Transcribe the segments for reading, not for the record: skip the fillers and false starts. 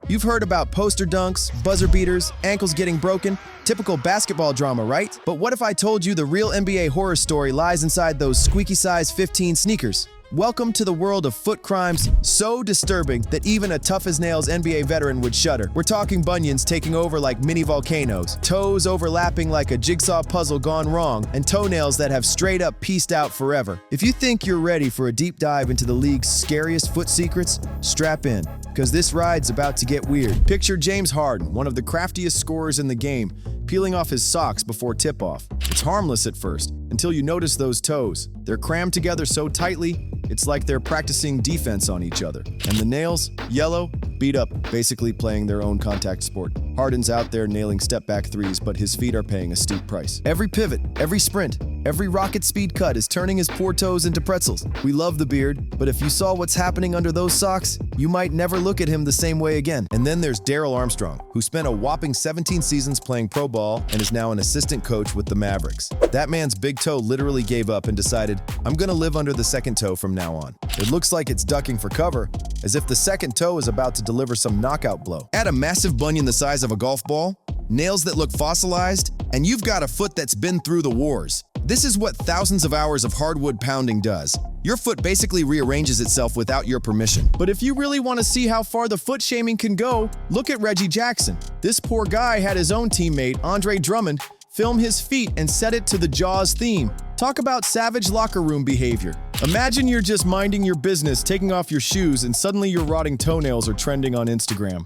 You've heard about poster dunks, buzzer beaters, ankles getting broken, typical basketball drama, right? But what if I told you the real NBA horror story lies inside those squeaky size 15 sneakers? Welcome to the world of foot crimes so disturbing that even a tough-as-nails NBA veteran would shudder. We're talking bunions taking over like mini volcanoes, toes overlapping like a jigsaw puzzle gone wrong, and toenails that have straight up pieced out forever. If you think you're ready for a deep dive into the league's scariest foot secrets, strap in, because this ride's about to get weird. Picture James Harden, one of the craftiest scorers in the game, peeling off his socks before tip-off. It's harmless at first, until you notice those toes. They're crammed together so tightly, it's like they're practicing defense on each other. And the nails, yellow, beat up, basically playing their own contact sport. Harden's out there nailing step-back threes, but his feet are paying a steep price. Every pivot, every sprint, every rocket speed cut is turning his poor toes into pretzels. We love the beard, but if you saw what's happening under those socks, you might never look at him the same way again. And then there's Darryl Armstrong, who spent a whopping 17 seasons playing pro ball and is now an assistant coach with the Mavericks. That man's big toe literally gave up and decided, I'm gonna live under the second toe from now on. It looks like it's ducking for cover, as if the second toe is about to deliver some knockout blow. Add a massive bunion the size of a golf ball, nails that look fossilized, and you've got a foot that's been through the wars. This is what thousands of hours of hardwood pounding does. Your foot basically rearranges itself without your permission. But if you really want to see how far the foot shaming can go, look at Reggie Jackson. This poor guy had his own teammate, Andre Drummond, film his feet and set it to the Jaws theme. Talk about savage locker room behavior. Imagine you're just minding your business, taking off your shoes, and suddenly your rotting toenails are trending on Instagram.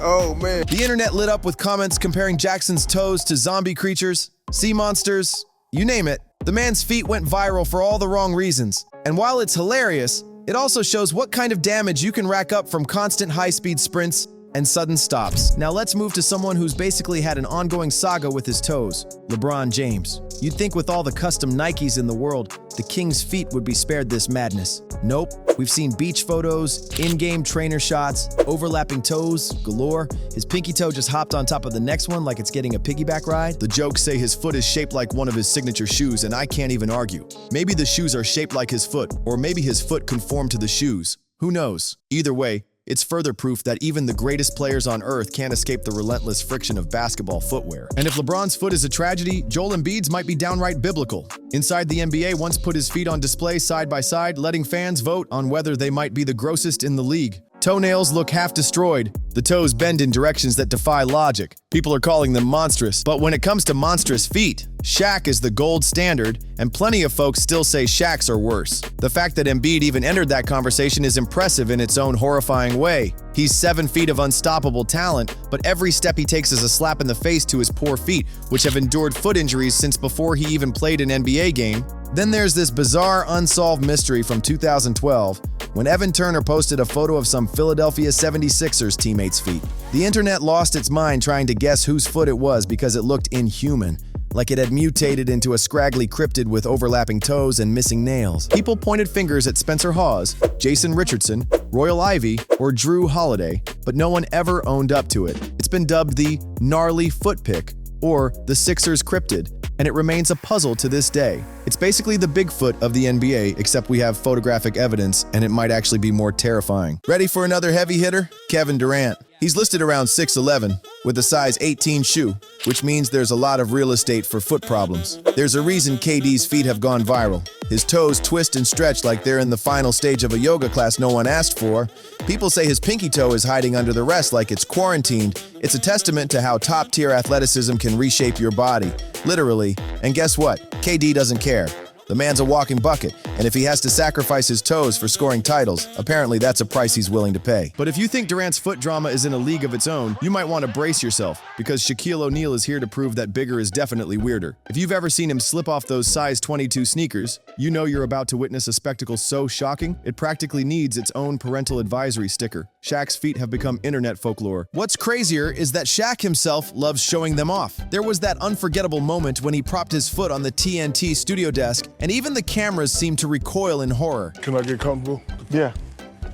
Oh man. The internet lit up with comments comparing Jackson's toes to zombie creatures, sea monsters, you name it. The man's feet went viral for all the wrong reasons. And while it's hilarious, it also shows what kind of damage you can rack up from constant high-speed sprints and sudden stops. Now let's move to someone who's basically had an ongoing saga with his toes, LeBron James. You'd think with all the custom Nikes in the world, the king's feet would be spared this madness. Nope. We've seen beach photos, in-game trainer shots, overlapping toes galore. His pinky toe just hopped on top of the next one like it's getting a piggyback ride. The jokes say his foot is shaped like one of his signature shoes, and I can't even argue. Maybe the shoes are shaped like his foot, or maybe his foot conformed to the shoes. Who knows? Either way, it's further proof that even the greatest players on earth can't escape the relentless friction of basketball footwear. And if LeBron's foot is a tragedy, Joel Embiid's might be downright biblical. Inside the NBA once put his feet on display side by side, letting fans vote on whether they might be the grossest in the league. Toenails look half destroyed. The toes bend in directions that defy logic. People are calling them monstrous. But when it comes to monstrous feet, Shaq is the gold standard, and plenty of folks still say Shaq's are worse. The fact that Embiid even entered that conversation is impressive in its own horrifying way. He's 7 feet of unstoppable talent, but every step he takes is a slap in the face to his poor feet, which have endured foot injuries since before he even played an NBA game. Then there's this bizarre unsolved mystery from 2012, when Evan Turner posted a photo of some Philadelphia 76ers teammates' feet. The internet lost its mind trying to guess whose foot it was because it looked inhuman, like it had mutated into a scraggly cryptid with overlapping toes and missing nails. People pointed fingers at Spencer Hawes, Jason Richardson, Royal Ivy, or Drew Holiday, but no one ever owned up to it. It's been dubbed the gnarly foot pick, or the Sixers cryptid, and it remains a puzzle to this day. It's basically the Bigfoot of the NBA, except we have photographic evidence, and it might actually be more terrifying. Ready for another heavy hitter? Kevin Durant. He's listed around 6'11", with a size 18 shoe, which means there's a lot of real estate for foot problems. There's a reason KD's feet have gone viral. His toes twist and stretch like they're in the final stage of a yoga class no one asked for. People say his pinky toe is hiding under the rest like it's quarantined. It's a testament to how top-tier athleticism can reshape your body, literally. And guess what? KD doesn't care. The man's a walking bucket, and if he has to sacrifice his toes for scoring titles, apparently that's a price he's willing to pay. But if you think Durant's foot drama is in a league of its own, you might want to brace yourself, because Shaquille O'Neal is here to prove that bigger is definitely weirder. If you've ever seen him slip off those size 22 sneakers, you know you're about to witness a spectacle so shocking, it practically needs its own parental advisory sticker. Shaq's feet have become internet folklore. What's crazier is that Shaq himself loves showing them off. There was that unforgettable moment when he propped his foot on the TNT studio desk, and even the cameras seemed to recoil in horror. Can I get comfortable? Yeah.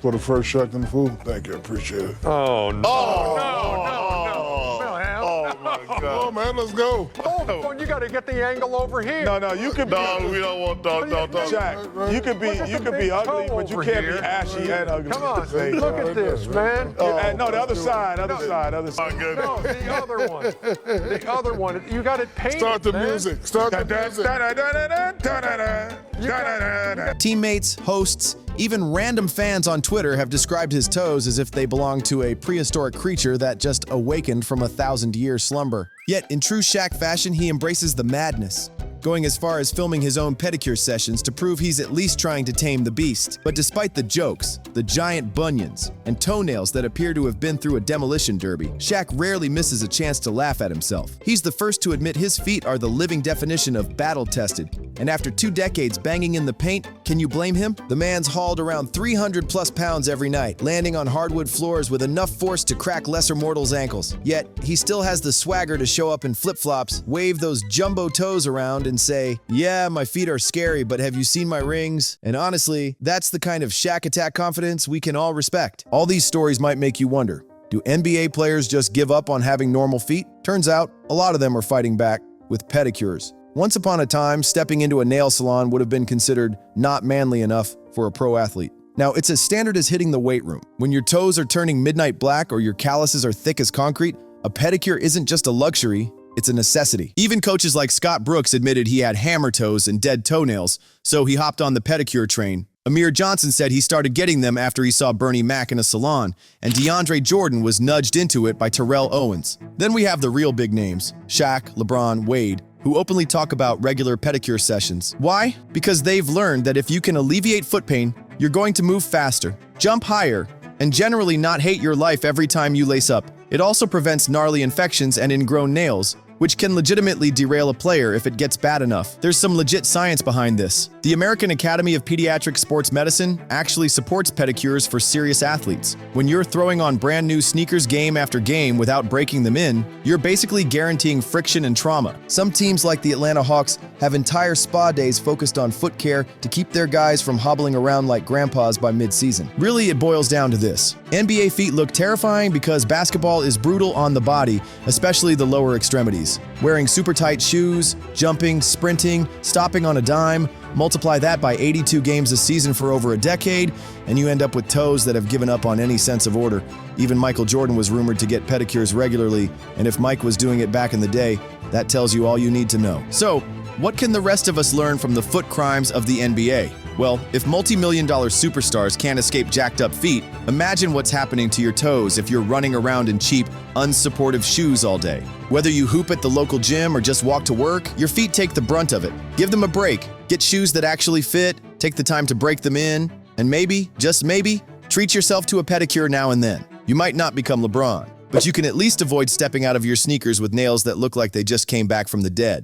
For the first shark in the food? Thank you, I appreciate it. Oh, no. Oh, no, no, no, no, no, oh my Oh, man, let's go. Hold on, you got to get the angle over here. No, you could be. No, we don't want dog. Shaq, you could be ugly, but you can't be ashy and ugly. Come on, at the same look time. at this, man. No, the other side. No, the other one. You got it painted. Start the man. music. Start the music. Teammates, hosts, even random fans on Twitter have described his toes as if they belong to a prehistoric creature that just awakened from a 1,000-year slumber. Yet, in true Shaq fashion, he embraces the madness, going as far as filming his own pedicure sessions to prove he's at least trying to tame the beast. But despite the jokes, the giant bunions, and toenails that appear to have been through a demolition derby, Shaq rarely misses a chance to laugh at himself. He's the first to admit his feet are the living definition of battle-tested, and after 2 decades banging in the paint, can you blame him? The man's hauled around 300+ pounds every night, landing on hardwood floors with enough force to crack lesser mortals' ankles. Yet, he still has the swagger to show up in flip-flops, wave those jumbo toes around, and say, "Yeah, my feet are scary, but have you seen my rings?" And honestly, that's the kind of Shaq attack confidence we can all respect. All these stories might make you wonder, do NBA players just give up on having normal feet? Turns out, a lot of them are fighting back with pedicures. Once upon a time, stepping into a nail salon would have been considered not manly enough for a pro athlete. Now, it's as standard as hitting the weight room. When your toes are turning midnight black or your calluses are thick as concrete, a pedicure isn't just a luxury, it's a necessity. Even coaches like Scott Brooks admitted he had hammer toes and dead toenails, so he hopped on the pedicure train. Amir Johnson said he started getting them after he saw Bernie Mac in a salon, and DeAndre Jordan was nudged into it by Terrell Owens. Then we have the real big names, Shaq, LeBron, Wade, who openly talk about regular pedicure sessions. Why? Because they've learned that if you can alleviate foot pain, you're going to move faster, jump higher, and generally not hate your life every time you lace up. It also prevents gnarly infections and ingrown nails, which can legitimately derail a player if it gets bad enough. There's some legit science behind this. The American Academy of Pediatric Sports Medicine actually supports pedicures for serious athletes. When you're throwing on brand new sneakers game after game without breaking them in, you're basically guaranteeing friction and trauma. Some teams like the Atlanta Hawks have entire spa days focused on foot care to keep their guys from hobbling around like grandpas by mid-season. Really, it boils down to this. NBA feet look terrifying because basketball is brutal on the body, especially the lower extremities. Wearing super tight shoes, jumping, sprinting, stopping on a dime, multiply that by 82 games a season for over a decade, and you end up with toes that have given up on any sense of order. Even Michael Jordan was rumored to get pedicures regularly, and if Mike was doing it back in the day, that tells you all you need to know. So, what can the rest of us learn from the foot crimes of the NBA? Well, if multi-million-dollar superstars can't escape jacked up feet, imagine what's happening to your toes if you're running around in cheap, unsupportive shoes all day. Whether you hoop at the local gym or just walk to work, your feet take the brunt of it. Give them a break. Get shoes that actually fit, take the time to break them in, and maybe, just maybe, treat yourself to a pedicure now and then. You might not become LeBron, but you can at least avoid stepping out of your sneakers with nails that look like they just came back from the dead.